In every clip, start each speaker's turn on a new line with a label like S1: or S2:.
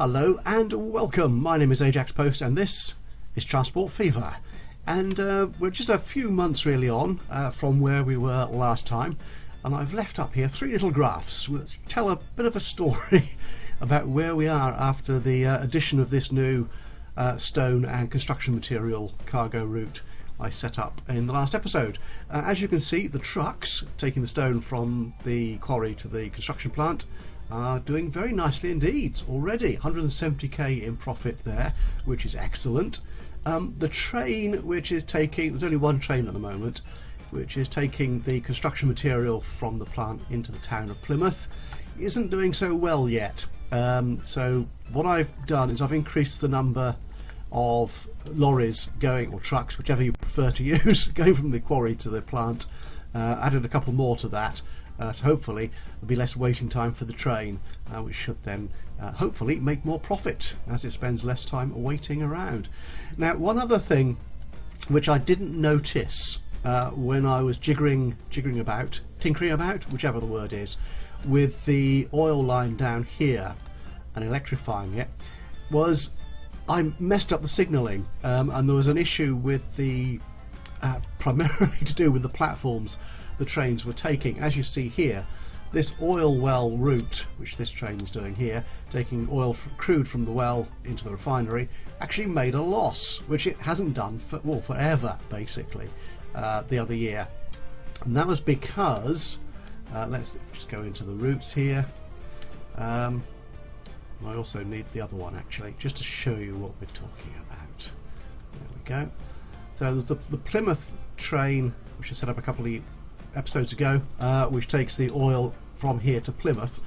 S1: Hello and welcome. My name is Ajaxpost and this is Transport Fever. And we're just a few months really on from where we were last time. And I've left up here three little graphs which tell a bit of a story about where we are after the addition of this new stone and construction material cargo route I set up in the last episode. As you can see, the trucks taking the stone from the quarry to the construction plant are doing very nicely indeed already. 170k in profit there, which is excellent. The train which is taking, there's only one train at the moment, which is taking the construction material from the plant into the town of Plymouth, isn't doing so well yet. So what I've done is I've increased the number of lorries going, or trucks, whichever you prefer to use, going from the quarry to the plant. Added a couple more to that, so hopefully there'll be less waiting time for the train, which should then hopefully make more profit as it spends less time waiting around. Now, one other thing which I didn't notice when I was tinkering about, whichever the word is, with the oil line down here and electrifying it, was I messed up the signalling, and there was an issue with the primarily to do with the platforms the trains were taking. As you see here, this oil well route, which this train is doing here, taking oil crude from the well into the refinery, actually made a loss, which it hasn't done for, well, forever basically, the other year. And that was because let's just go into the routes here. I also need the other one actually, just to show you what we're talking about. There we go. So there's the Plymouth train, which I set up a couple of episodes ago, which takes the oil from here to Plymouth.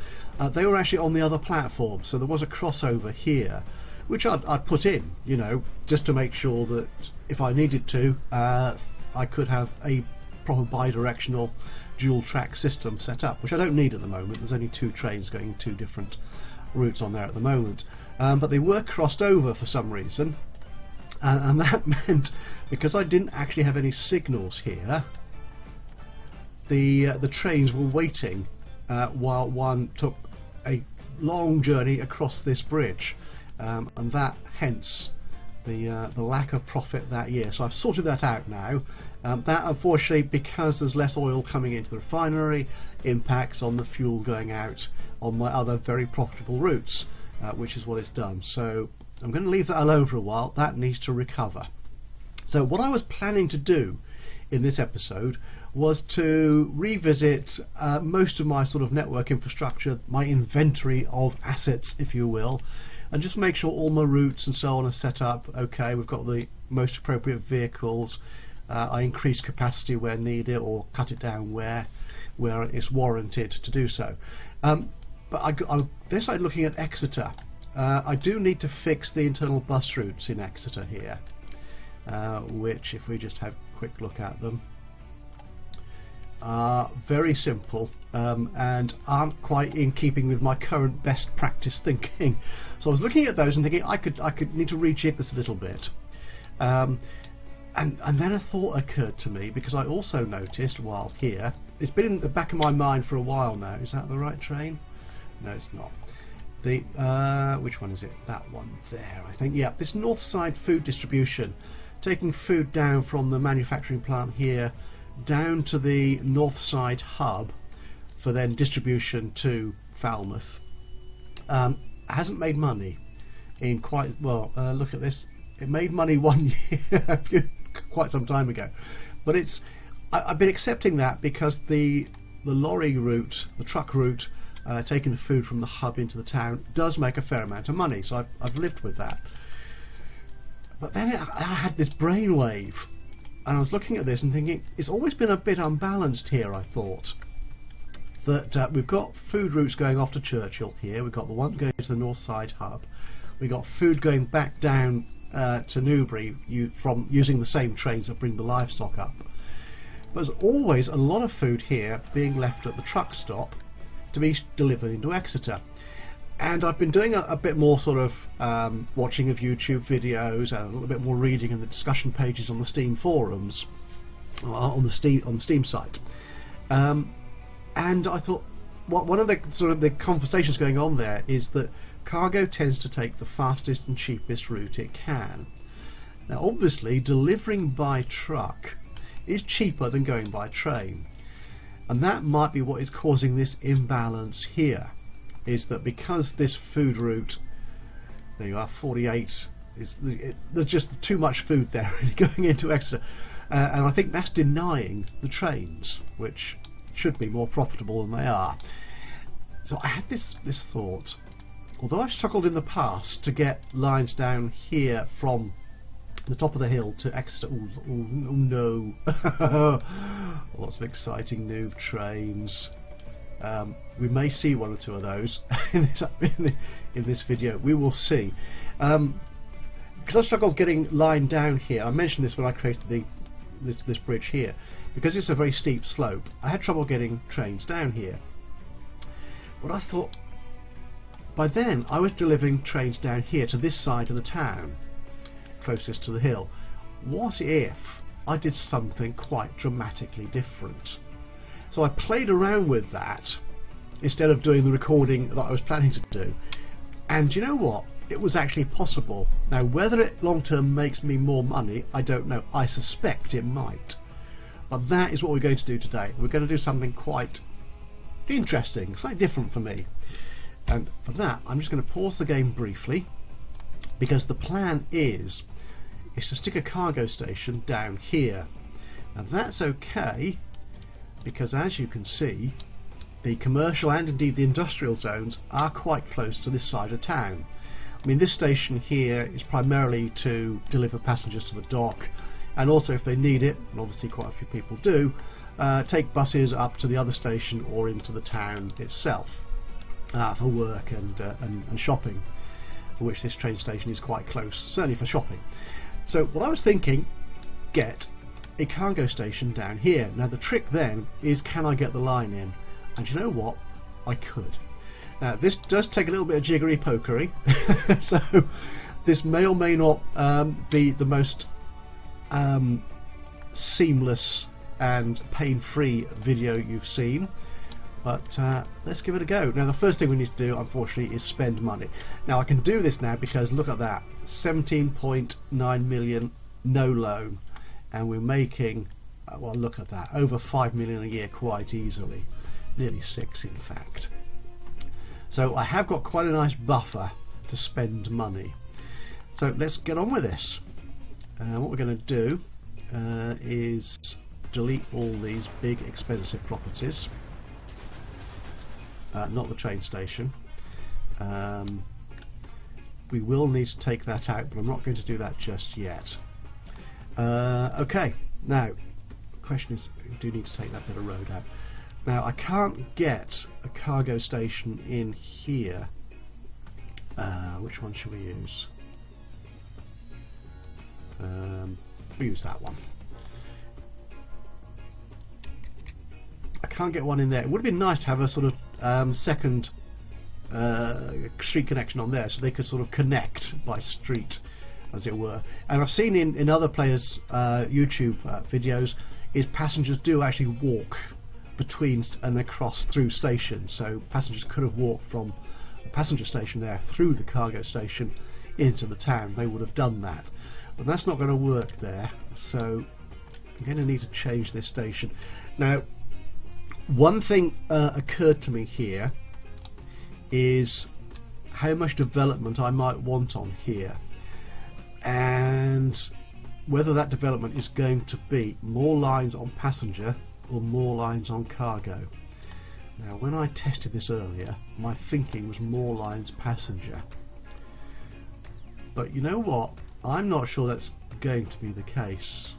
S1: They were actually on the other platform, so there was a crossover here, which I'd put in, you know, just to make sure that if I needed to, I could have a proper bi-directional dual track system set up, which I don't need at the moment. There's only two trains going in two different routes on there at the moment, but they were crossed over for some reason, and that meant, because I didn't actually have any signals here, the trains were waiting while one took a long journey across this bridge, and that hence the lack of profit that year. So I've sorted that out now. That, unfortunately, because there's less oil coming into the refinery, impacts on the fuel going out on my other very profitable routes, which is what it's done. So I'm going to leave that alone for a while. That needs to recover. So what I was planning to do in this episode was to revisit most of my sort of network infrastructure, my inventory of assets, if you will, and just make sure all my routes and so on are set up okay. We've got the most appropriate vehicles. I increase capacity where needed, or cut it down where it's warranted to do so. But I then started looking at Exeter. I do need to fix the internal bus routes in Exeter here, which, if we just have a quick look at them, are very simple, and aren't quite in keeping with my current best practice thinking. So I was looking at those and thinking I could need to rejig this a little bit. And then a thought occurred to me, because I also noticed while here, it's been in the back of my mind for a while now. Is that the right train? No, it's not. The which one is it? That one there, I think. Yeah, this north side food distribution, taking food down from the manufacturing plant here down to the north side hub for then distribution to Falmouth, hasn't made money in quite, well, look at this. It made money one year quite some time ago, but it's I've been accepting that because the lorry route, the truck route, taking the food from the hub into the town, does make a fair amount of money, so I've lived with that. But then I had this brainwave, and I was looking at this and thinking, it's always been a bit unbalanced here. I thought that we've got food routes going off to Churchill here, we've got the one going to the north side hub, we've got food going back down to Newbury from using the same trains that bring the livestock up. But there's always a lot of food here being left at the truck stop to be delivered into Exeter. And I've been doing a bit more sort of watching of YouTube videos and a little bit more reading in the discussion pages on the Steam forums, on the Steam site. And I thought, one of the sort of the conversations going on there is that cargo tends to take the fastest and cheapest route it can. Now obviously delivering by truck is cheaper than going by train, and that might be what is causing this imbalance here, is that because this food route, there you are, 48, there's just too much food there going into Exeter, and I think that's denying the trains, which should be more profitable than they are. So I had this thought, although I've struggled in the past to get lines down here from the top of the hill to Exeter. Oh no. Lots of exciting new trains. We may see one or two of those in this video. We will see. Because I struggled getting line down here. I mentioned this when I created this bridge here. Because it's a very steep slope, I had trouble getting trains down here. But I thought, by then I was delivering trains down here to this side of the town, closest to the hill. What if I did something quite dramatically different? So I played around with that instead of doing the recording that I was planning to do, and you know what, it was actually possible. Now whether it long term makes me more money, I don't know. I suspect it might, but that is what we're going to do today. We're going to do something quite interesting, slightly different for me, and for that I'm just going to pause the game briefly, because the plan is to stick a cargo station down here. Now that's okay, because as you can see, the commercial and indeed the industrial zones are quite close to this side of town. I mean, this station here is primarily to deliver passengers to the dock, and also if they need it, and obviously quite a few people do, take buses up to the other station or into the town itself for work and shopping, for which this train station is quite close, certainly for shopping. So what I was thinking, get a cargo station down here. Now the trick then is, can I get the line in? And you know what, I could. Now this does take a little bit of jiggery pokery, so this may or may not be the most seamless and pain-free video you've seen, but let's give it a go. Now the first thing we need to do, unfortunately, is spend money. Now I can do this now because look at that, 17.9 million no loan, and we're making, well look at that, over 5 million a year quite easily, nearly 6 in fact. So I have got quite a nice buffer to spend money. So let's get on with this. What we're going to do is delete all these big expensive properties. Not the train station. We will need to take that out, but I'm not going to do that just yet. Okay, now the question is, we do need to take that bit of road out. Now I can't get a cargo station in here. Which one should we use? We'll use that one. I can't get one in there. It would have been nice to have a sort of second street connection on there, so they could sort of connect by street, as it were. And I've seen in other players' YouTube videos, is passengers do actually walk between and across through stations. So passengers could have walked from the passenger station there through the cargo station into the town. They would have done that, but that's not going to work there, so I'm going to need to change this station. Now one thing occurred to me here is how much development I might want on here, and whether that development is going to be more lines on passenger or more lines on cargo. Now when I tested this earlier, my thinking was more lines passenger, but you know what, I'm not sure that's going to be the case.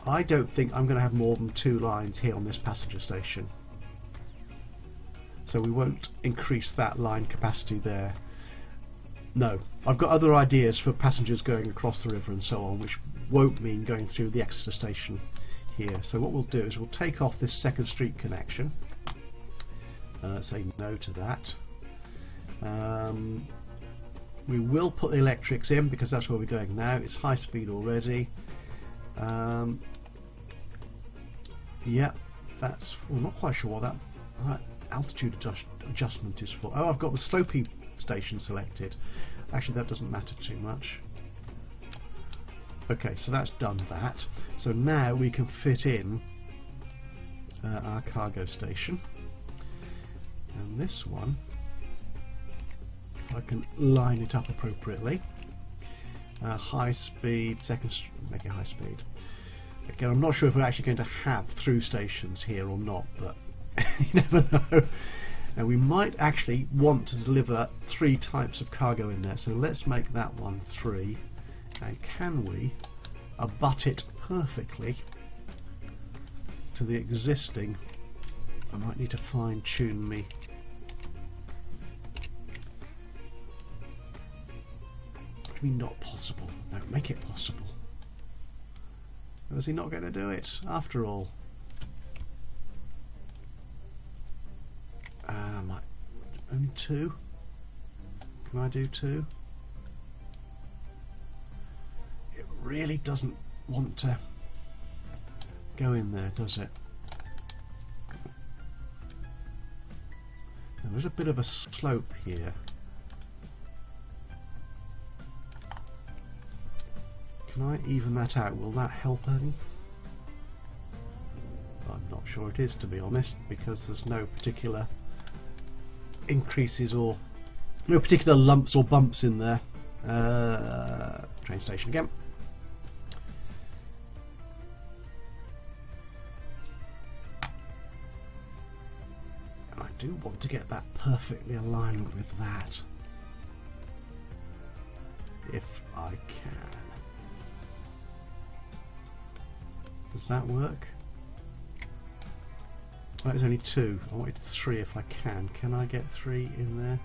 S1: I don't think I'm going to have more than 2 lines here on this passenger station, so we won't increase that line capacity there. No, I've got other ideas for passengers going across the river and so on, which won't mean going through the Exeter station here. So what we'll do is we'll take off this second street connection, say no to that. We will put the electrics in because that's where we're going now. It's high speed already. Yeah, that's, I'm not quite sure what that, right, altitude adjustment is for. Oh, I've got the slopey station selected. Actually, that doesn't matter too much. Okay, so that's done that. So now we can fit in our cargo station. And this one, if I can line it up appropriately. High speed, make it high speed. Again, I'm not sure if we're actually going to have through stations here or not, but you never know. Now we might actually want to deliver 3 types of cargo in there, so let's make that one 3. And can we abut it perfectly to the existing? I might need to fine tune me. What do you mean not possible? No, make it possible. Or is he not going to do it after all? Only 2? Can I do 2? It really doesn't want to go in there, does it? Now, there's a bit of a slope here. Can I even that out? Will that help any? I'm not sure it is, to be honest, because there's no particular increases or no particular lumps or bumps in there. Train station again. And I do want to get that perfectly aligned with that, if I can. Does that work? That is only 2. I wanted 3 if I can. Can I get 3 in there?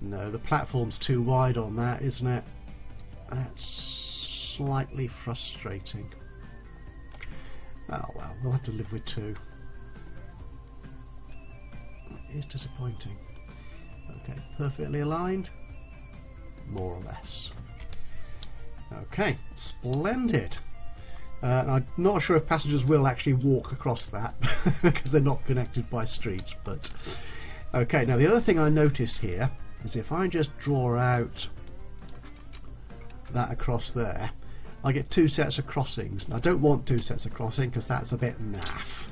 S1: No, the platform's too wide on that, isn't it? That's slightly frustrating. Oh well, we'll have to live with 2. It is disappointing. Okay, perfectly aligned? More or less. Okay, splendid. I'm not sure if passengers will actually walk across that because they're not connected by streets, but okay. Now the other thing I noticed here is if I just draw out that across there, I get 2 sets of crossings. And I don't want 2 sets of crossing because that's a bit naff.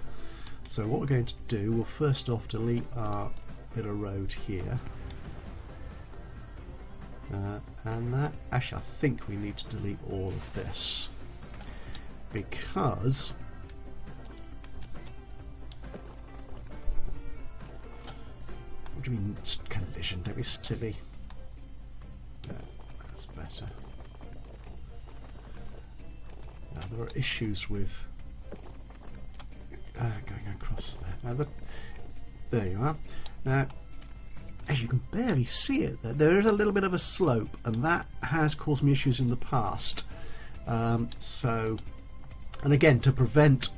S1: So what we're going to do, we'll first off delete our bit of road here. And that, actually I think we need to delete all of this, because what do you mean collision? Don't be silly. No, that's better. Now there are issues with going across there. Now there you are. Now as you can barely see it, there is a little bit of a slope, and that has caused me issues in the past. And again, to prevent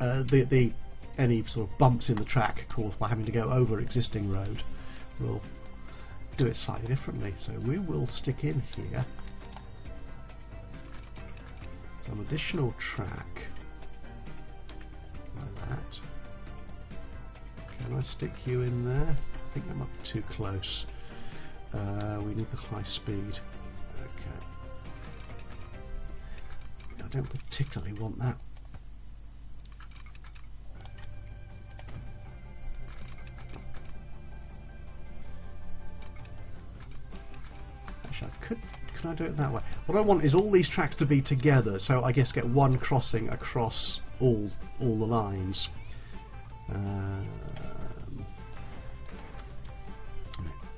S1: any sort of bumps in the track caused by having to go over existing road, we'll do it slightly differently. So we will stick in here some additional track like that. Can I stick you in there? I think that might be too close. We need the high speed. Okay. I don't particularly want that. Actually, can I do it that way? What I want is all these tracks to be together, so I guess get one crossing across all the lines.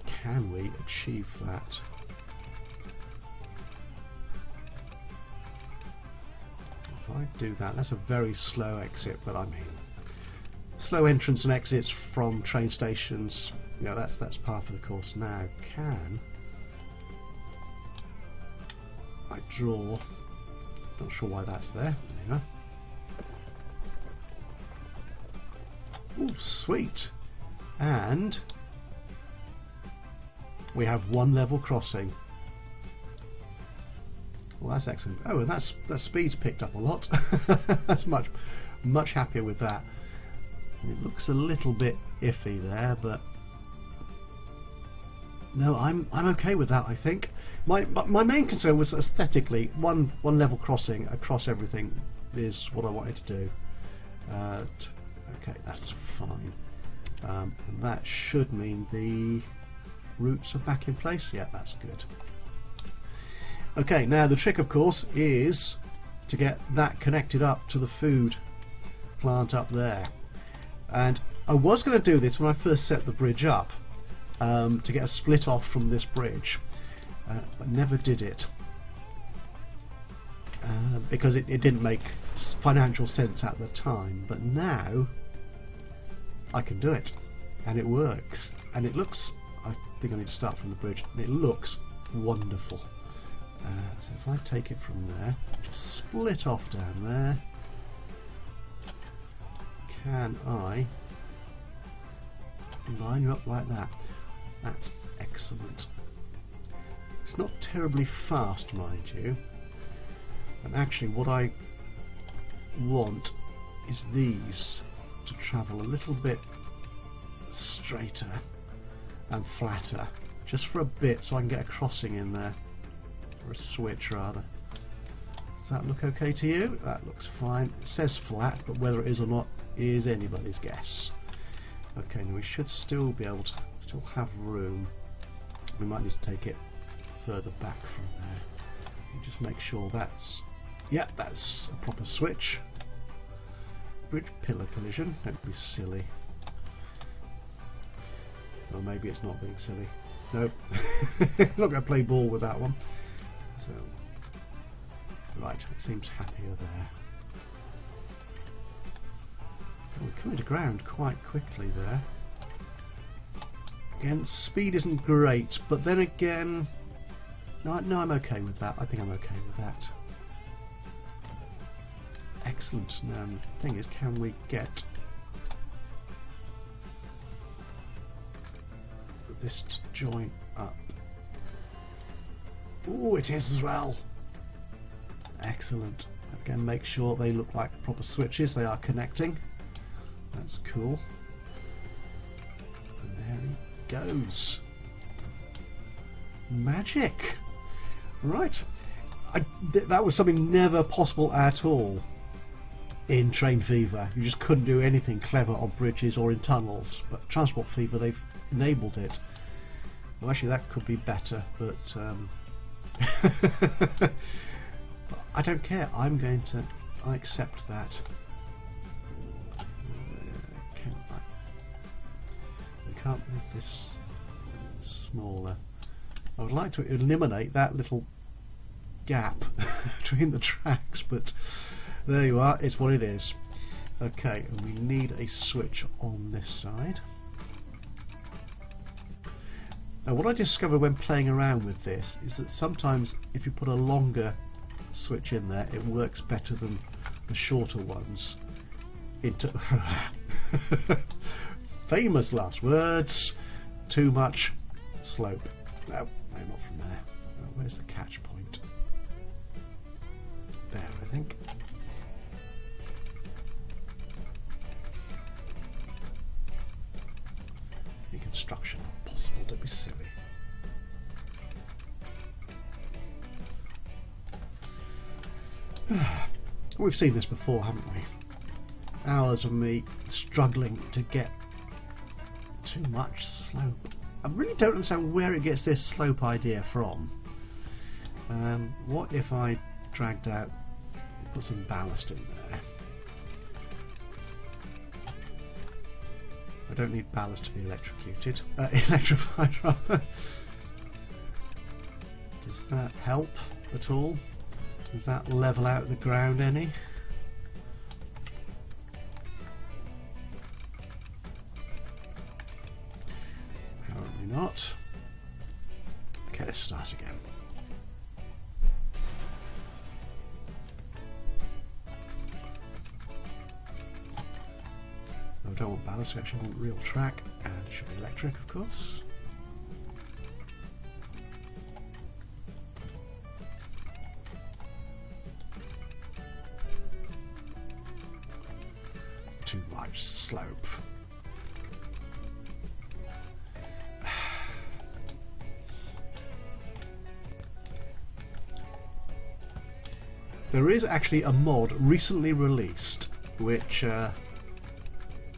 S1: Can we achieve that? If I do that, that's a very slow exit, but I mean, slow entrance and exits from train stations, you know, that's par for the course. Now, can I draw? Not sure why that's there. There you go. Oh, sweet! And we have one level crossing. Well, that's excellent. Oh, and that speed's picked up a lot. That's much happier with that. It looks a little bit iffy there, but no, I'm okay with that. I think my main concern was aesthetically, one level crossing across everything is what I wanted to do. Okay, that's fine. And that should mean the roots are back in place. Yeah, that's good. Okay, now the trick, of course, is to get that connected up to the food plant up there. And I was going to do this when I first set the bridge up, to get a split off from this bridge, but never did it, because it didn't make financial sense at the time. But now I can do it, and it works, and it looks, I think I need to start from the bridge, and it looks wonderful. So if I take it from there, just split off down there, can I line you up like that? That's excellent. It's not terribly fast, mind you, and actually what I want is these to travel a little bit straighter and flatter, just for a bit, so I can get a crossing in there, or a switch rather. Does that look okay to you? That looks fine. It says flat, but whether it is or not is anybody's guess. Okay, now we should still be able to have room. We might need to take it further back from there. Just make sure that's, yeah, that's a proper switch. Bridge pillar collision, don't be silly. Or maybe it's not being silly. Nope. Not going to play ball with that one. So, right, it seems happier there. We're coming to ground quite quickly there. Again, speed isn't great, but then again, no, I'm okay with that. I think I'm okay with that. Excellent. Now the thing is, can we get this to join up? Oh, it is as well. Excellent. Again, make sure they look like proper switches. They are connecting. That's cool. And there he goes. Magic. Right. That was something never possible at all in Train Fever. You just couldn't do anything clever on bridges or in tunnels. But Transport Fever, they've enabled it. Well, actually, that could be better, but I don't care. I accept that. We can't make this smaller. I would like to eliminate that little gap between the tracks, but there you are, it's what it is. Okay, and we need a switch on this side. Now what I discovered when playing around with this is that sometimes if you put a longer switch in there, it works better than the shorter ones. Into famous last words, too much slope. No, not from there. Where's the catch point? There, I think. Reconstruction not possible, don't be silly. We've seen this before, haven't we? Hours of me struggling to get too much slope. I really don't understand where it gets this slope idea from. What if I dragged out, put some ballast in there? I don't need ballast to be electrocuted. Electrified rather. Does that help at all? Does that level out the ground any? Apparently not. Okay, let's start again. I don't want ballast, I actually want real track, and it should be electric, of course. too much slope. There is actually a mod recently released which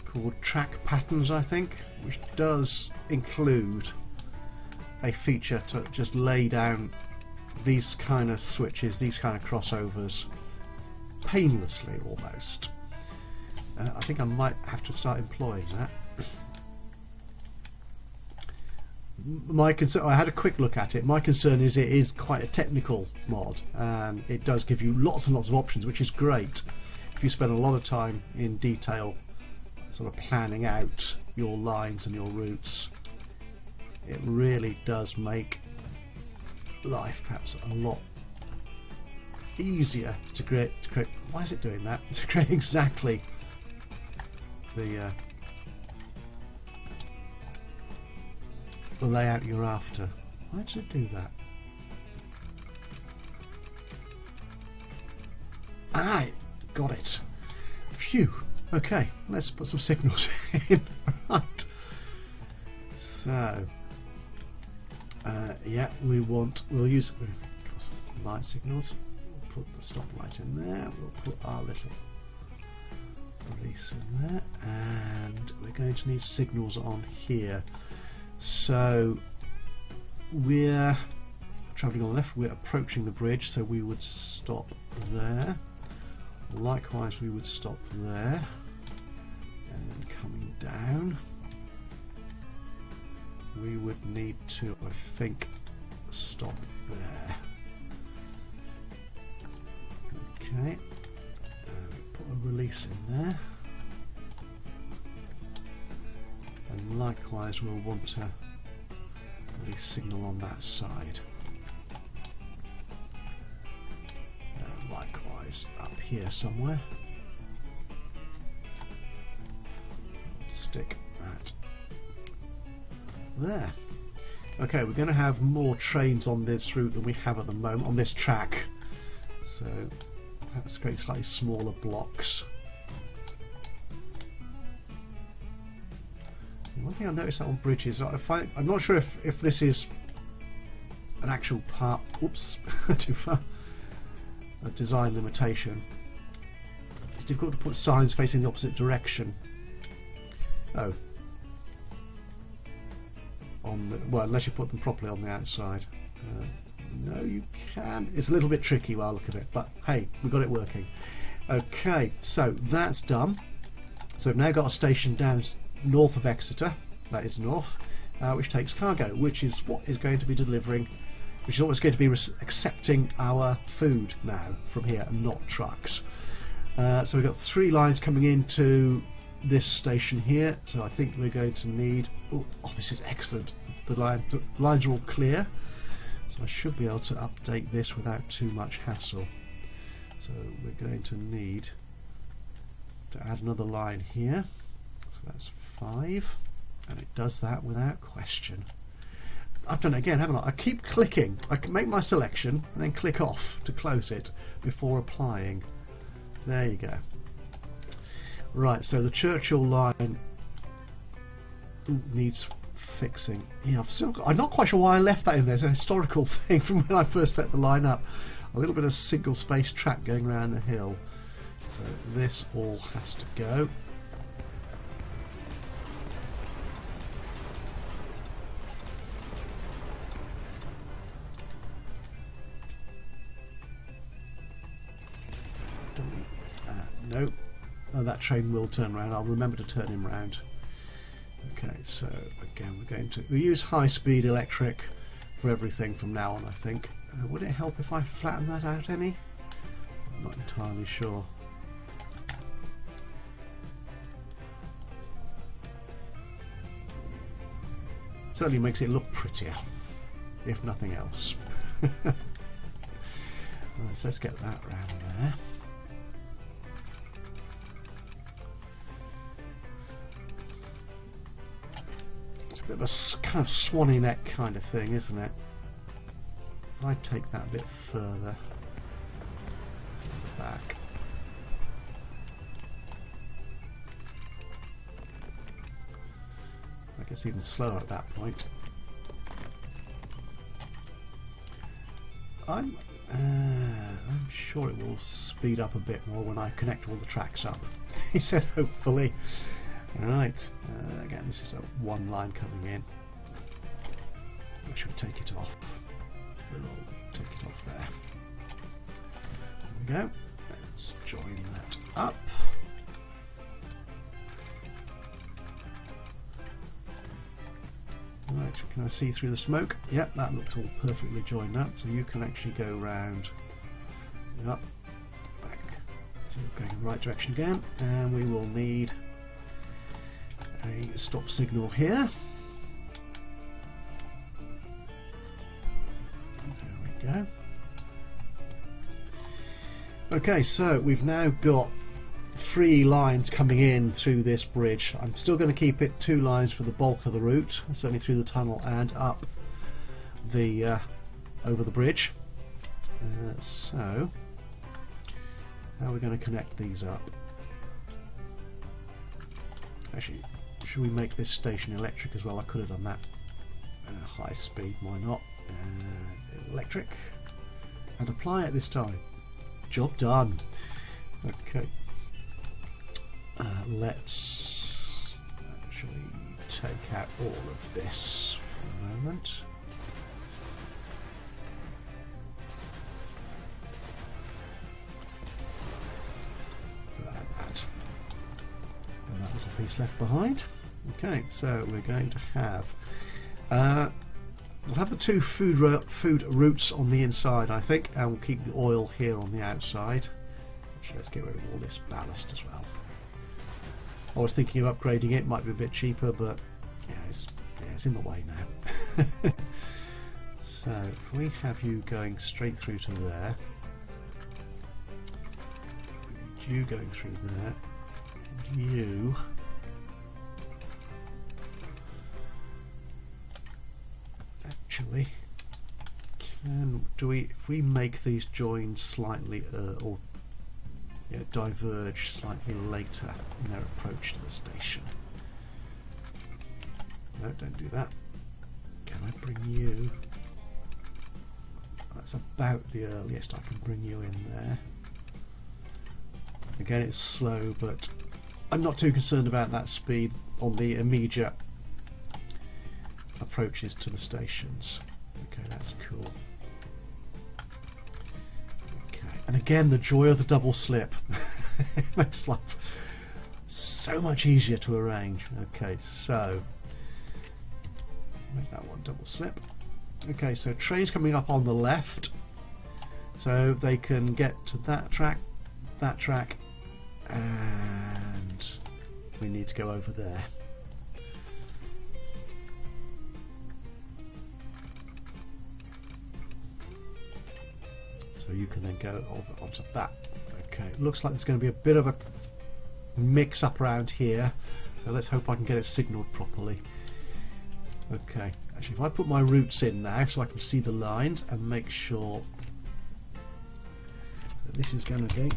S1: called Track Patterns, I think, which does include a feature to just lay down these kind of switches, these kind of crossovers painlessly almost. I think I might have to start employing that. My concern, I had a quick look at it. My concern is it is quite a technical mod, and it does give you lots and lots of options, which is great if you spend a lot of time in detail sort of planning out your lines and your routes. It really does make life perhaps a lot easier to create. Why is it doing that? To create exactly the layout you're after. Why does it do that? Ah, got it. Phew. Okay, let's put some signals in. Right. So, yeah, we'll use light signals. We'll put the stoplight in there. We'll put our little release in there, and we're going to need signals on here. So we're travelling on the left, we're approaching the bridge, so we would stop there. Likewise we would stop there, and then coming down we would need to, I think, stop there. Okay, put a release in there. And likewise we'll want to release signal on that side. Likewise up here somewhere. Stick that there. Okay, we're going to have more trains on this route than we have at the moment, on this track. So perhaps create slightly smaller blocks. One thing I noticed that on bridges, I'm not sure if this is an actual part. Oops, too far. A design limitation. It's difficult to put signs facing the opposite direction. Oh, well, unless you put them properly on the outside. No, you can. It's a little bit tricky while I look at it, but hey, we got it working. Okay, so that's done. So we've now got a station down north of Exeter, that is north, which takes cargo, which is what is going to be delivering, which is always going to be accepting our food now from here and not trucks. So we've got 3 lines coming into this station here, so I think we're going to need, oh this is excellent, the lines are all clear, so I should be able to update this without too much hassle. So we're going to need to add another line here, so that's 5, and it does that without question. I've done it again, haven't I? I keep clicking. I can make my selection and then click off to close it before applying. There you go. Right, so the Churchill line needs fixing. Yeah, I'm not quite sure why I left that in there. It's a historical thing from when I first set the line up. A little bit of single space track going around the hill. So this all has to go. No, that train will turn around. I'll remember to turn him round. Okay, so again we use high-speed electric for everything from now on, I think. Would it help if I flatten that out any? I'm not entirely sure. Certainly makes it look prettier, if nothing else. Right, so let's get that round there. It's a bit of a kind of swanny neck kind of thing, isn't it? If I take that a bit further back. Gets even slower at that point. I'm sure it will speed up a bit more when I connect all the tracks up. He said hopefully. Right, again this is a one line coming in. I should take it off. We'll take it off there. There we go. Let's join that up. Right, can I see through the smoke? Yep, that looks all perfectly joined up, so you can actually go round, up, back. So we're going in the right direction again, and we will need a stop signal here. There we go. Okay, so we've now got 3 lines coming in through this bridge. I'm still going to keep it 2 lines for the bulk of the route, certainly through the tunnel and up the over the bridge. So how are we going to connect these up? Actually, should we make this station electric as well? I could have done that. High speed, why not? Electric, and apply it this time. Job done. Okay. Let's actually take out all of this for a moment. Like that. And that was a piece left behind. Okay, so we're going to have we'll have the 2 food routes on the inside, I think, and we'll keep the oil here on the outside. Actually, let's get rid of all this ballast as well. I was thinking of upgrading it, might be a bit cheaper, but yeah, it's in the way now. So if we have you going straight through to there, you going through there, and you actually if we make these joins slightly or diverge slightly later in their approach to the station. No, don't do that. Can I bring you? That's about the earliest I can bring you in there. Again, it's slow, but I'm not too concerned about that speed on the immediate approaches to the stations. Okay, that's cool. And again, the joy of the double slip. It makes life so much easier to arrange. Okay, so make that one double slip. Okay, so trains coming up on the left, so they can get to that track, and we need to go over there. So you can then go over onto that. Okay, looks like there's going to be a bit of a mix up around here, so let's hope I can get it signalled properly. Okay, actually if I put my routes in now so I can see the lines and make sure that this is going to be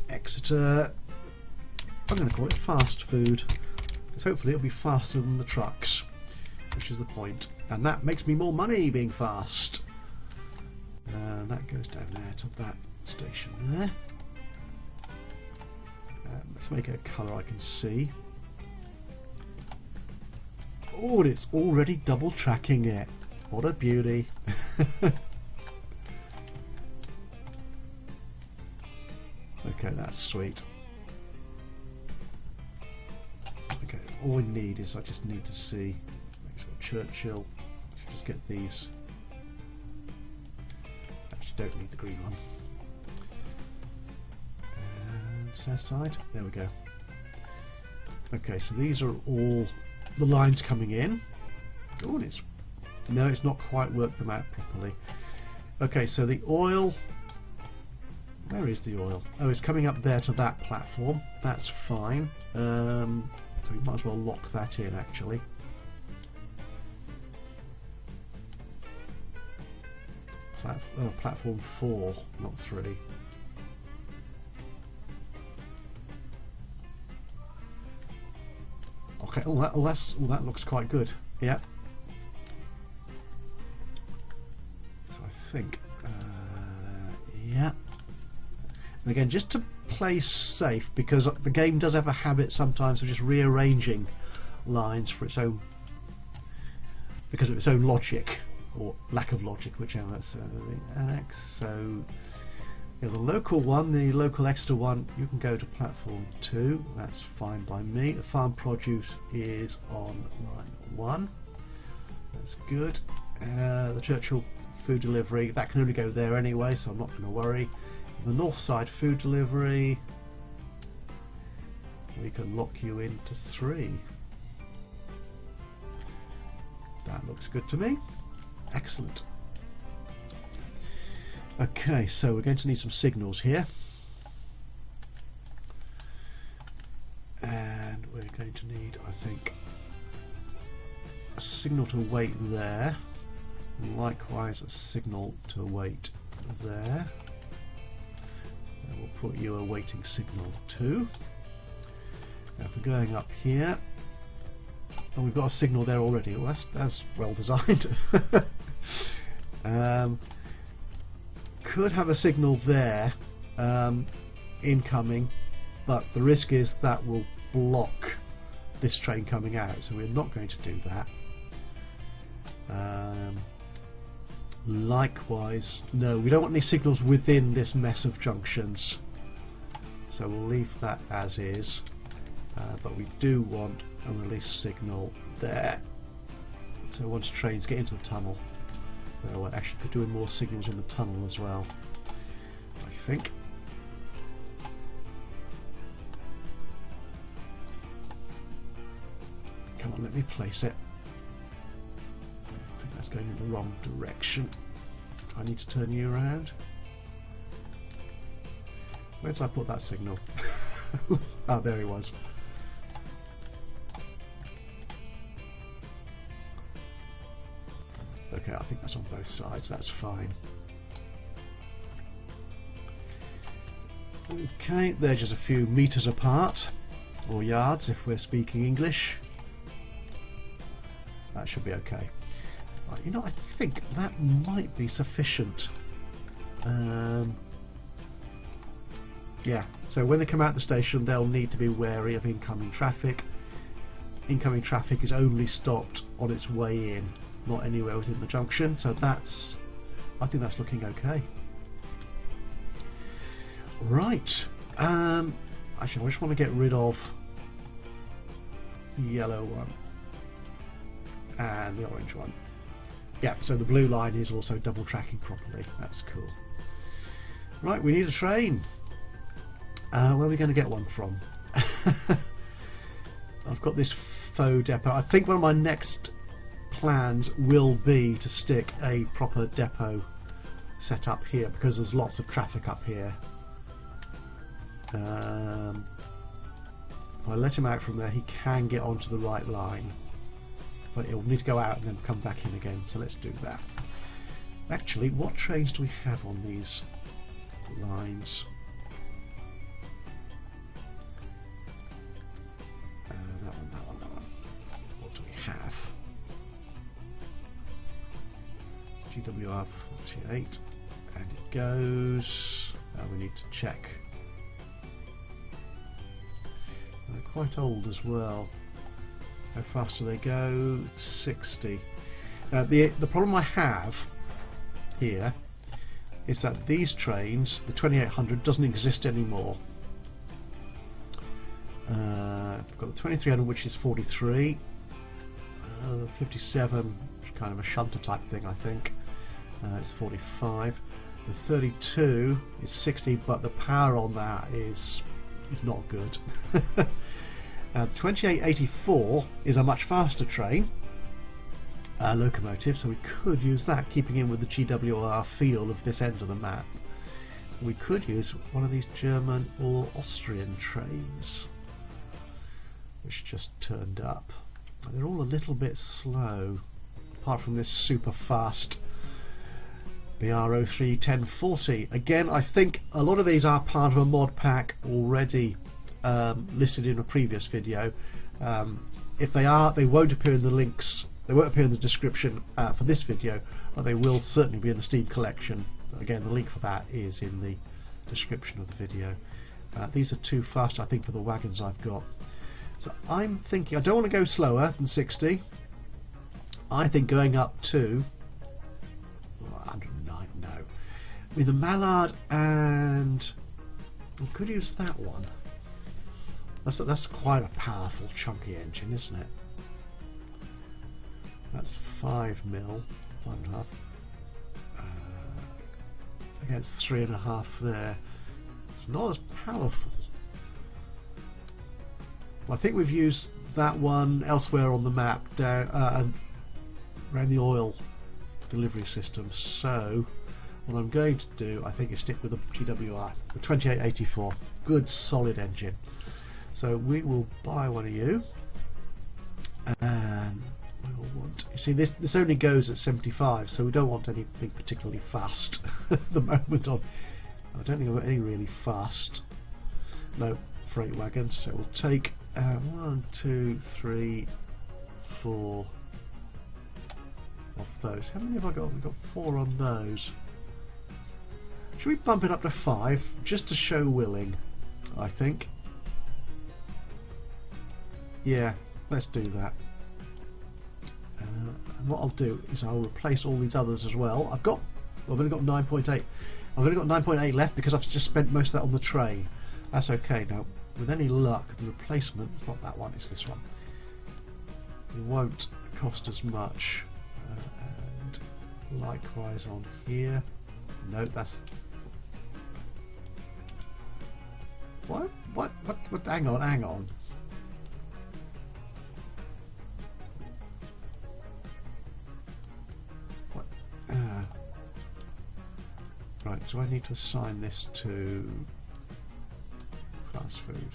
S1: Exeter, I'm going to call it fast food, because hopefully it'll be faster than the trucks, which is the point, and that makes me more money being fast. That goes down there to that station there. Let's make it a colour I can see. Oh, and it's already double tracking it. What a beauty. Okay, that's sweet. Okay, all we need is I just need to see, make sure Churchill, should just get these. Don't need the green one. South side, there we go. Okay, so these are all the lines coming in. Oh, it's not quite worked them out properly. Okay, so the oil, where is the oil? Oh, it's coming up there to that platform. That's fine. So we might as well lock that in actually. Platform 4, not 3. I'll Okay. That looks quite good. Yeah. So I think. Yeah. And again, just to play safe, because the game does have a habit sometimes of just rearranging lines for its own, because of its own logic or lack of logic, whichever. So the annex. So yeah, the local one, the local Exeter one, you can go to platform 2. That's fine by me. The farm produce is on line 1. That's good. The Churchill food delivery, that can only go there anyway, so I'm not going to worry. The north side food delivery, we can lock you into 3. That looks good to me. Excellent. Okay, so we're going to need some signals here, and we're going to need, I think, a signal to wait there, and likewise a signal to wait there. And we'll put you a waiting signal too. Now if we're going up here, oh, we've got a signal there already. Well, that's well designed. Could have a signal there, incoming, but the risk is that will block this train coming out, so we're not going to do that. Likewise, no, we don't want any signals within this mess of junctions, so we'll leave that as is, but we do want a release signal there, so once trains get into the tunnel, we're actually doing more signals in the tunnel as well, I think. Come on, let me place it. I think that's going in the wrong direction. Do I need to turn you around? Where did I put that signal? Oh, there he was. Okay, I think that's on both sides, that's fine. Okay, they're just a few meters apart, or yards if we're speaking English. That should be okay. Right, you know, I think that might be sufficient. Yeah, so when they come out the station, they'll need to be wary of incoming traffic. Incoming traffic is only stopped on its way in, not anywhere within the junction, so that's, I think that's looking okay. Right, actually I just want to get rid of the yellow one and the orange one. Yeah, so the blue line is also double tracking properly, that's cool. Right, we need a train. Where are we going to get one from? I've got this faux depot. I think one of my next plans will be to stick a proper depot set up here, because there's lots of traffic up here. If I let him out from there, he can get onto the right line, but he'll need to go out and then come back in again, so let's do that. Actually, what trains do we have on these lines? That one. What do we have? It's GWR 48, and it goes. We need to check. They're quite old as well. How fast do they go? 60. The problem I have here is that these trains, the 2800, doesn't exist anymore. I've got the 2300, which is 43. The 57, which is kind of a shunter type thing, I think. It's 45. The 32 is 60, but the power on that is not good. The 2884 is a much faster train, locomotive, so we could use that, keeping in with the GWR feel of this end of the map. We could use one of these German or Austrian trains, which just turned up. They're all a little bit slow, apart from this super fast BR03 1040. Again, I think a lot of these are part of a mod pack already listed in a previous video. If they are, they won't appear in the links. They won't appear in the description for this video, but they will certainly be in the Steam collection. Again, the link for that is in the description of the video. These are too fast, I think, for the wagons I've got. So I'm thinking I don't want to go slower than 60. I think going up to 109. No, I mean the Mallard, and we could use that one. That's quite a powerful, chunky engine, isn't it? That's 5 mil, 5.5 against 3.5 there. It's not as powerful. Well, I think we've used that one elsewhere on the map down around the oil delivery system. So what I'm going to do, I think, is stick with the GWR, the 2884. Good solid engine. So we will buy one of you, and we will want. You see, this only goes at 75, so we don't want anything particularly fast at the moment. I don't think I've got any really fast, no, freight wagons. So we'll take 1, 2, 3, 4 of those. How many have I got? We've got 4 on those. Should we bump it up to 5 just to show willing? I think. Yeah, let's do that. And what I'll do is I'll replace all these others as well. I've only got 9.8. I've only got 9.8 left because I've just spent most of that on the train. That's okay. Now, with any luck, the replacement, not that one, it's this one, it won't cost as much. And likewise on here. No, that's. What? Hang on. Right, so I need to assign this to fast food.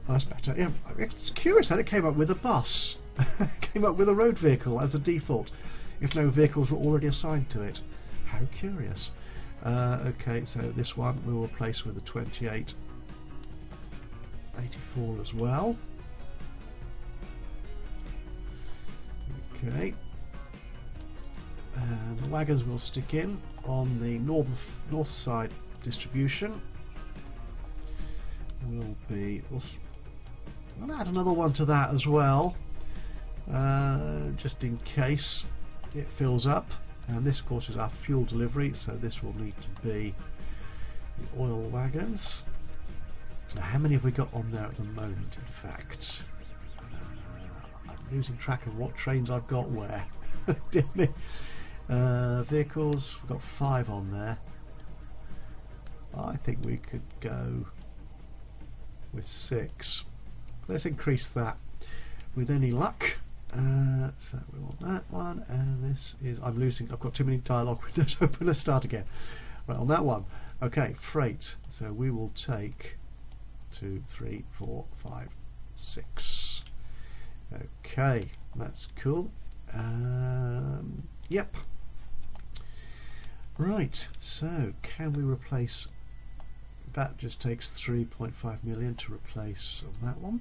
S1: Oh, that's better. Yeah, it's curious that it came up with a bus. It came up with a road vehicle as a default, if no vehicles were already assigned to it. How curious. Okay, so this one we'll replace with a 2884 as well. Okay. And the wagons will stick in on the north side distribution. We'll add another one to that as well, just in case it fills up. And this, of course, is our fuel delivery, so this will need to be the oil wagons. Now, how many have we got on there at the moment? In fact, I'm losing track of what trains I've got where. Dear me. Vehicles, we've got 5 on there. I think we could go with 6. Let's increase that with any luck. So we want that one, and this is, I've got too many dialogue windows open. Let's start again. Right, on that one. Okay, freight. So we will take 2, 3, 4, 5, 6. Okay, that's cool. Yep. Right, so can we replace that? Just takes 3.5 million to replace on that one,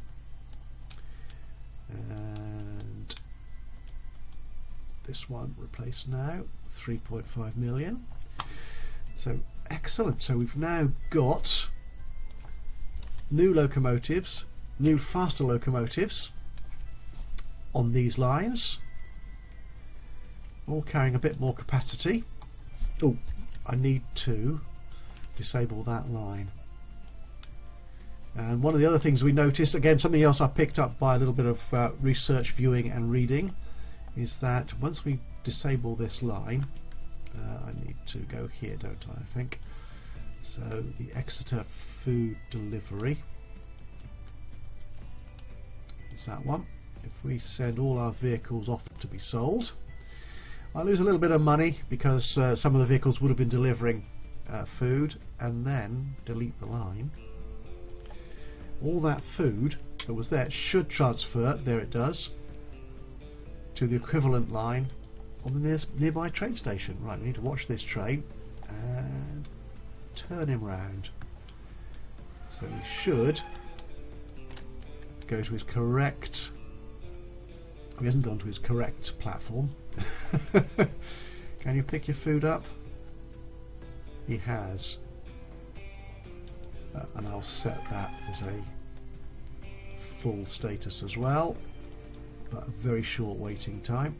S1: and this one replace now, 3.5 million. So excellent. So we've now got new locomotives, new faster locomotives on these lines, all carrying a bit more capacity. Oh, I need to disable that line. And one of the other things we noticed, again something else I picked up by a little bit of research, viewing and reading, is that once we disable this line, I need to go here, don't I think. So the Exeter food delivery is that one. If we send all our vehicles off to be sold, I lose a little bit of money because some of the vehicles would have been delivering food, and then delete the line. All that food that was there should transfer, there it does, to the equivalent line on the nearby train station. Right, we need to watch this train and turn him round. So we should go to his correct He hasn't gone to his correct platform. Can you pick your food up? He has. And I'll set that as a full status as well, but a very short waiting time.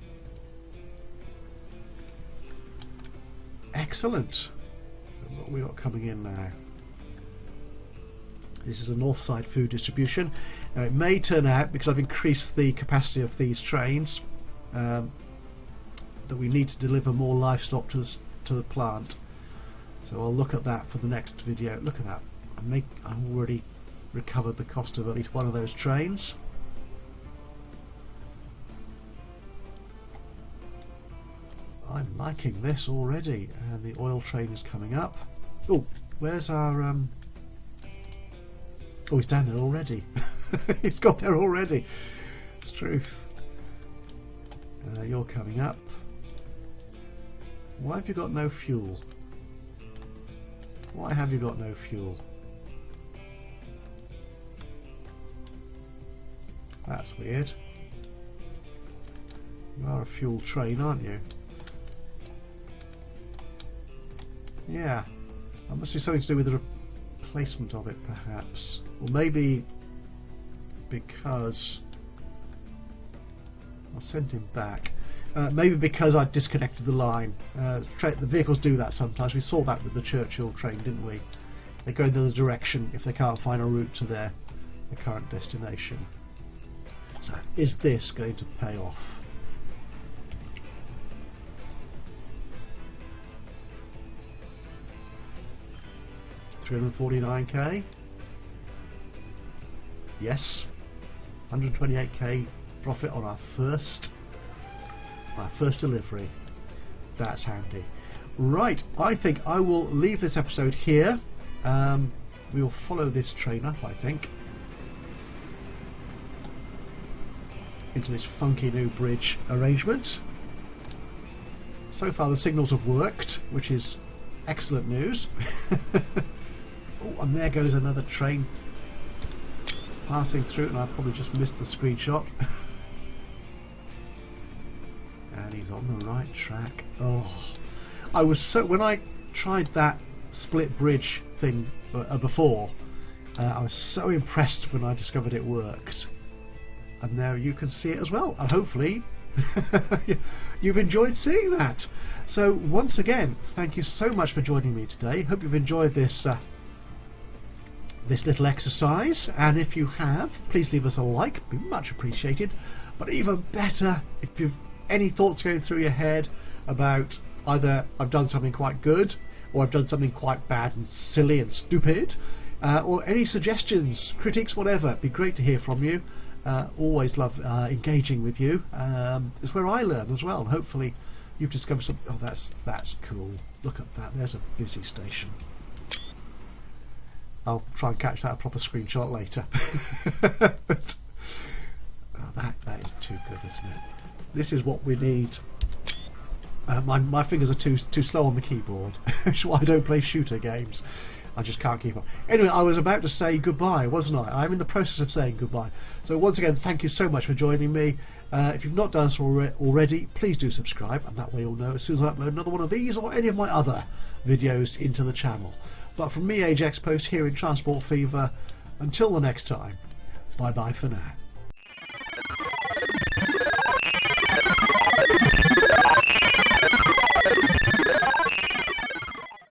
S1: Excellent. So what have we got coming in now? This is a north side food distribution. Now it may turn out, because I've increased the capacity of these trains, that we need to deliver more livestock to the plant. So I'll look at that for the next video. Look at that. I've already recovered the cost of at least one of those trains. I'm liking this already, and the oil train is coming up. Oh, where's our oh, he's down there already. He's got there already. It's truth. You're coming up. Why have you got no fuel? Why have you got no fuel? That's weird. You are a fuel train, aren't you? Yeah. That must be something to do with the replacement of it, perhaps. Or maybe because... I'll send him back. Maybe because I disconnected the line. The vehicles do that sometimes. We saw that with the Churchill train, didn't we? They go in the other direction if they can't find a route to their current destination. So is this going to pay off? $349k? Yes. 128k profit on our first delivery. That's handy. Right, I think I will leave this episode here. We will follow this train up, I think, into this funky new bridge arrangement. So far the signals have worked, which is excellent news. Oh, and there goes another train passing through, and I probably just missed the screenshot. And he's on the right track. Oh, I was so, when I tried that split bridge thing before, I was so impressed when I discovered it worked. And now you can see it as well, and hopefully you've enjoyed seeing that. So once again, thank you so much for joining me today. Hope you've enjoyed this this little exercise, and if you have, please leave us a like, it'd be much appreciated. But even better, if you've any thoughts going through your head about either I've done something quite good or I've done something quite bad and silly and stupid, or any suggestions, critiques, whatever, it'd be great to hear from you. Always love engaging with you. It's where I learn as well, and hopefully you've discovered something. Oh, that's cool. Look at that. There's a busy station. I'll try and catch that a proper screenshot later. But that is too good, isn't it? This is what we need. My fingers are too slow on the keyboard, which is why I don't play shooter games. I just can't keep up. Anyway, I was about to say goodbye, wasn't I? I'm in the process of saying goodbye. So once again, thank you so much for joining me. If you've not done so already, please do subscribe, and that way you'll know as soon as I upload another one of these or any of my other videos into the channel. But from me, Ajaxpost, here in Transport Fever, until the next time, bye bye for now.